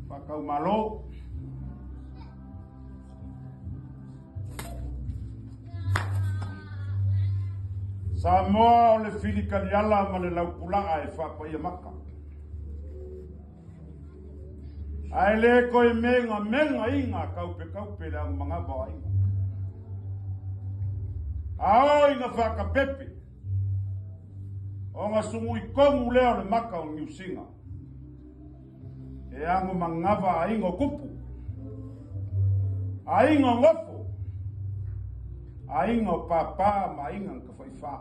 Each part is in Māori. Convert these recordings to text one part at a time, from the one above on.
Pakau malo. Samoa o le filikaliala ma le laupula'a e whapaia maka. Ai le koe menga inga kaupe le ang mga bawa inga. Ao inga whakapepe. O ngā sungu I kongu leo le maka o ngiusinga. E ango mangawa a inga kupu. A inga ngofo. A inga papa ma inga ka whaifa.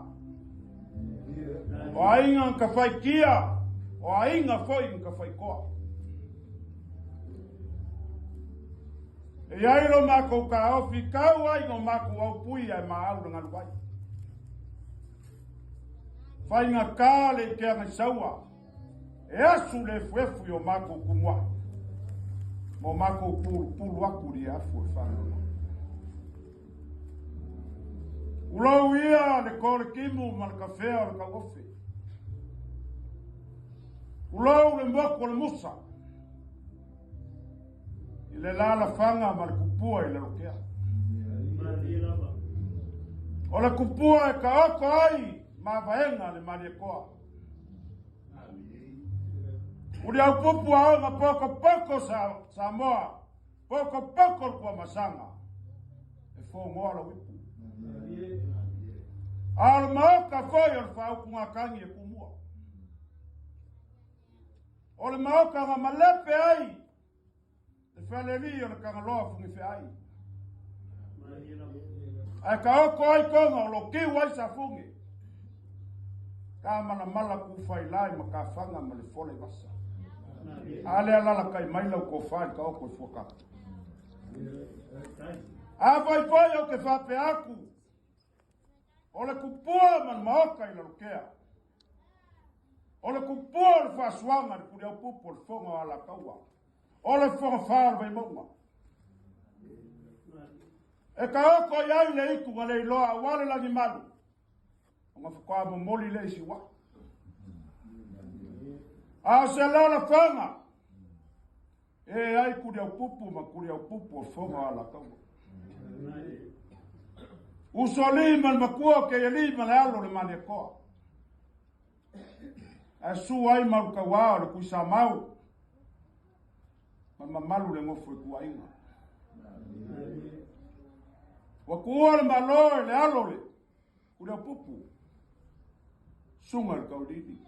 O a inga ka whaikia. O a inga foi ka whaikoa. E airo mako ka ofi kau ai no mako au pui ai maau ngā luai. Whainga kāle kia ngai saua. E asu le fuefu o mako kumua. Mo mako pulu aku ri afu e whanau. Ulau ia le kore kimu ma le kawhea o le kawofi. Ulau le mwako le musa. I le lala whanga ma le kupua I le rokea. O le kupua e ka oko ai ma vaenga le mani e koa. Uri au pupu au ma poko sa moa. Poko kua masanga. E fo moa la wipu. Al maoka foi o whau kunga kangi e kumua. O le maoka ma malepe ai. E whaleli o le kangaloa fungi whi ai. Ai ka oko ai konga o lo kiu ai sa fungi. Ka mala ku whai lai ma ka whanga ma le fole wasa. Ale alala kai maila ko whai ka oko I fuaka. A vai o ke whape aku. O le kupua man maoka I la rukea. O le kupua le whasuanga le kuri au pupu le whonga ala kaua. O le whonga whaal vai maunga. E ka oko iai le iku nga le iloa wale langi malu. O nga whakua mo moli le isi wa. A se la whanga. E ai kuri au pupu ma kuri au pupu le whonga ala kaua. Uso lima le makua ke lima le alo le mani e koa. E su ai maru ka wao le kuisa mau. Ma malu le ngofu e kua inga. Wa kua le malo le alo le. Kura pupu. Sunga le kaulini.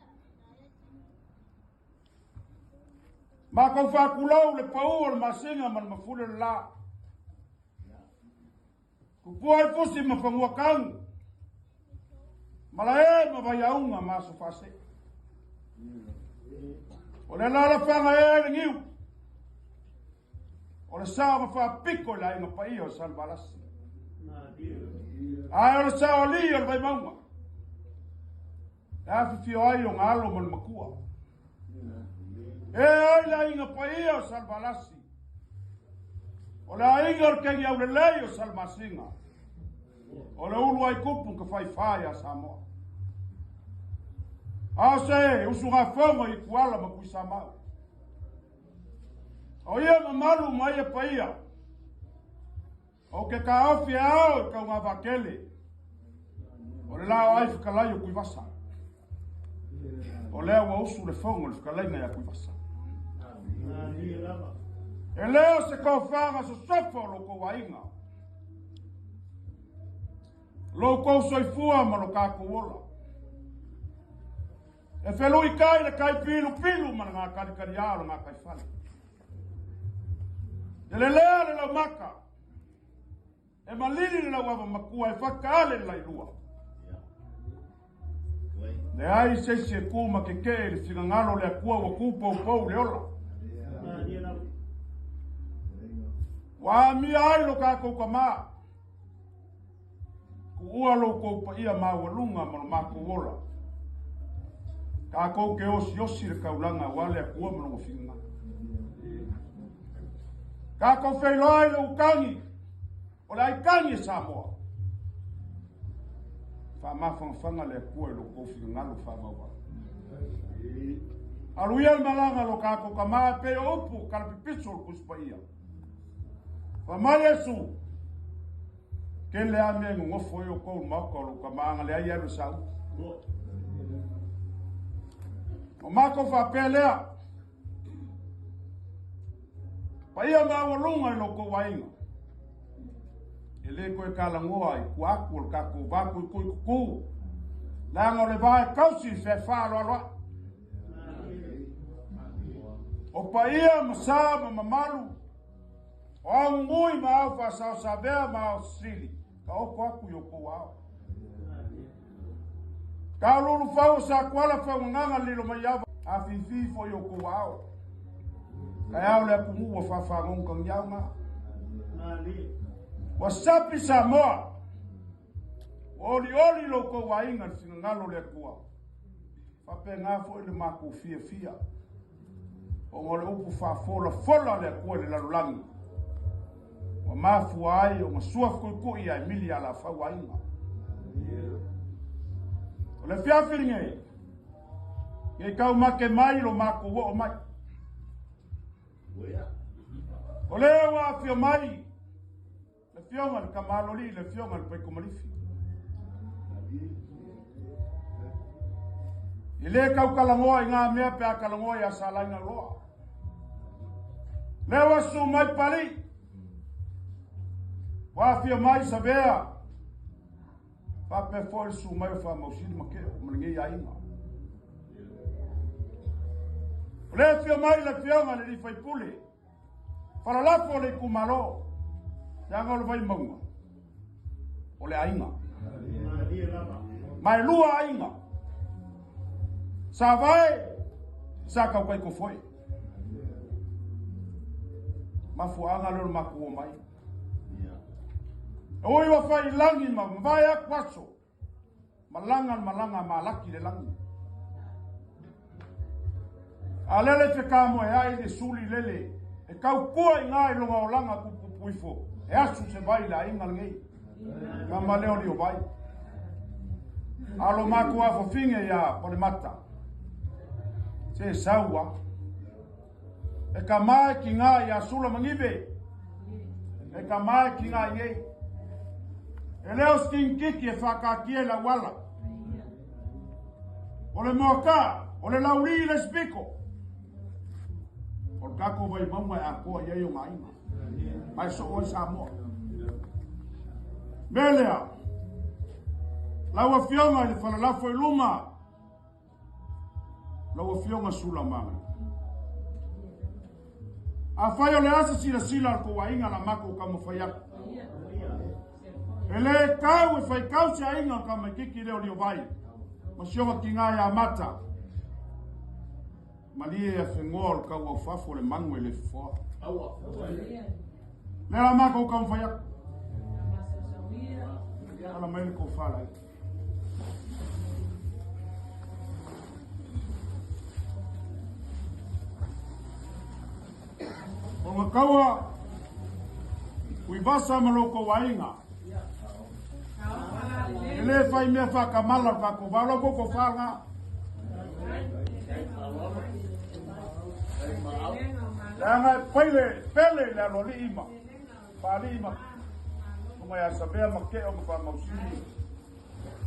Ma kau whakulau le pau le masinga ma le mafule le la. Kupua I pusi ma whangua kangu. Mala e ma vai aunga ma so fase. O le lala whanga e le ngiu. O le sao ma wha piko la inga pa iyo san balasi. Ai o le sao li o le vai maunga. E afi fio ai o ngalo ma le makua. E ai la inga pa iyo san balasi. O le ainga o kengi au le lei o salmasinga. O le ulu ai kupu ka whai a Samoa. A se, usu ngā whonga I kuala ma kui Samoa. O ia ma malu mai e paia. O ke ka awhi ao I ka ngā wakele. O le lao ai whikalai o kui wasa. O lea wa usu le whonga le whikalai ngai a kui wasa. E leo se kau whanga so sofo lo ko wainga. Lo kou soifua ma lo kako wola. E whelu I kai le kai pilu ma ngā karikari alo ngā kai whale. E le lea le lau maka. E malini le lau awa makua e whakaale le lairua. Le ai seisi e kuma ke le whingangalo le akua wa kupou le ola. Wa mi ai lo kako ka maa. Ku ua lo ko pa ia mawalunga ma mako wola. Ka ko ke osi le kaulanga wale a kua mo finga. Ka ko feiloi lo kangi. O lai kangi Samoa. Fa ma fanga le kua lo ko finga lo fa ma wa. Aluia malanga lo kako kama pe opu kalpipiso kuspaia. Famai Yesu. Kele ame ngofo yo ko mako lo kama ngale ya rusau. O mako fa pelea. Paia ma walunga lo ko wainga. Ele ko kala ngoa ku aku ka ku ba ku. La ngore ba kausi fe fa lo. O paia masaba mamalu. O ngui ma fa sa sabea ma sili. Ka o ko aku yo ko wa. Ka lulu fa sa kwala fa nganga lilo mayava. A fifi fo yo ko wa. Kaya ole kumu wa fa ngong kang yaunga. Wasapi Samoa. Oli lo ko wainga sinangalo le kua. Fape ngafo ile maku fia. O ngole upu fa fola le kua le lalulangi. Wa mafu ai o masua ko ia Emilia la fa wainga. Ole fia filinge. Ye kau make mai lo maku o mai. Ole wa fio mai. Le fionga le kamaloli, le fionga le pekomalifi. Ile kau kalangoa inga mea pe kalangoa ya salaina loa. Lewa su mai pali. Wa fio mai sabea. Fa pe foi su mai fa mausini makeo, mlingi ya inga. Le fio mai le fionga le rifai pule. Fala lafo le kumalo. Yang olo vai maunga. Ole ainga. Mai lua ainga. Sa vai. Sa kau kai ko foi. Mafuanga lolo makuo mai. Oi wa fai langi ma vai akwaso. Malanga malaki le langi. Alele te kamo e ai de suli lele. E kau kua inga longa olanga puifo. E asu se vai la inga ngei. Kama leo li o vai. Alo maku afo finge ya pole mata. Se saua. E ka mai ki ngā ya sula mangive. E ka mai ki ngā ngei. E leo skin kiki e whakakie la wala. Ole moka. Ole lauri le spiko. Ole kako vai maunga e a koa ia yo ngā inga. Mai so oi Samoa. Melea. Laua fionga le falalafo luma. Laua fionga sula manga. A fai o le asa sila ko wainga la mako kama fayak. Ele kau e fai kau se ainga kama kiki leo lio vai. Masionga ki ngā ya mata. Malie e fengol kau au fafo le mangu e le foa. Nela mako kama fayak. Ala mai ko fala. O makawa kuibasa maloko wainga. Ele fai mea whakamala kako walo koko whanga. Langa pele la loli ima. Pali ima. Kuma ya sabea makeo kwa mausini.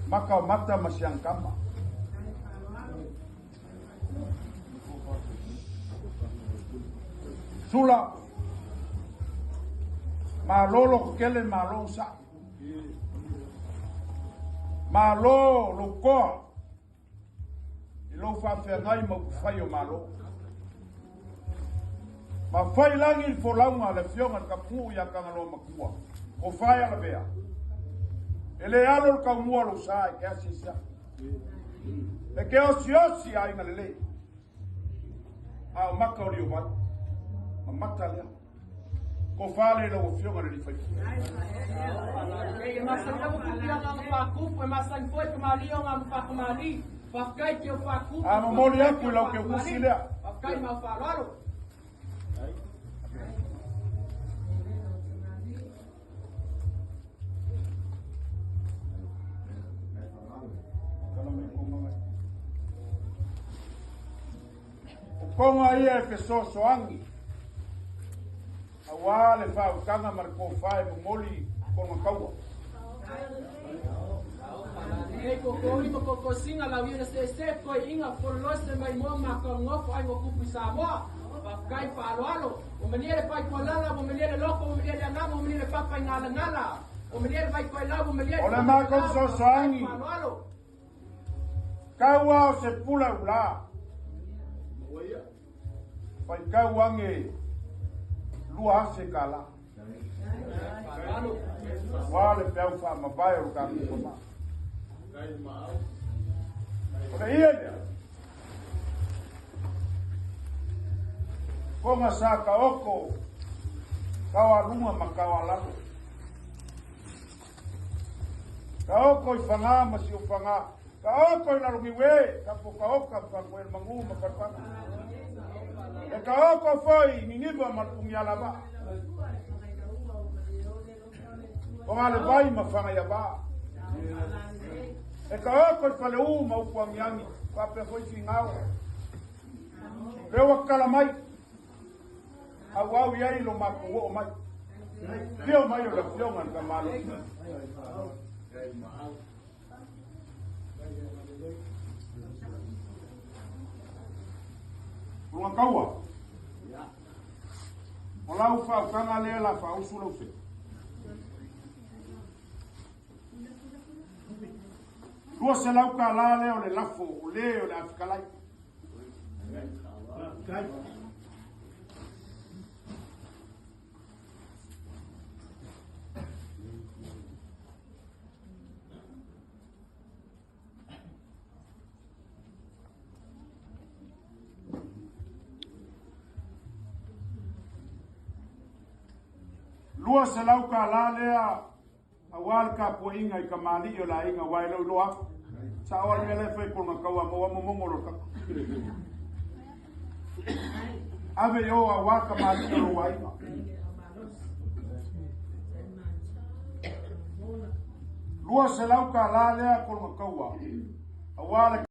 Maka o mata masiang kama. Sula. Ma lolo kele ma lo sa. Ma lo koa. I lo fa ngai ma fai o ma lo. Ma fai langi fo launga le fionga ka pu ya ka ngalo makua. O fai ala bea. Ele alo ka mua lo sa ke asisia. E ke osiosi ai ngalele. A maka o rio vai. Ma mata lea. Ko fale lo fionga le fai. E masa ka putia nga mapaku, e masa foi que malio nga mapaku mali. Pakai que eu facu. A memória é que o que eu consigo. Pakai mal falaro. konga ia e fesoasoagi auā le fa'aukanga ma le kofae momoli konga kaua. E kokori mo kokosinga la wina se ko inga polose mai mo ma ko ngofo ai mo kupu Samoa. Kai palo o menere pai ko lala o menere loko o menere ngamo o menere papa ngala o menere pai ko la o menere Ole ma ko sosoagi kaua o se pula ula pai kauange lua se kala wale pau fa mabai o ka kuma ole ia konga sa ka oko kawa lunga makawa lalo ka oko i fanga ma si o fanga ka oko i lalo miwe ka po ka oka pa ko el mangu ma pa e ka oko foi ni niba ma pungiala ba o ngale vai ma fanga ya ba e ka oko i fale u ma u kwangiangi ka pe foi fingao lewa kala mai au iai lo mako o mai leo mai o la fionga ka malo Lunga kaua o lau fa kanga le la fa usulo fe Lua se lau ka la le o le lafo o le o le afikalai Lua se lau ka la lea awal ka po inga I ka mali o la inga wai lo loa sa awal me le fai por ma kaua mo mongolo ka ave yo awa ka mali o lo wai Lua se lau ka la lea por ma kaua awal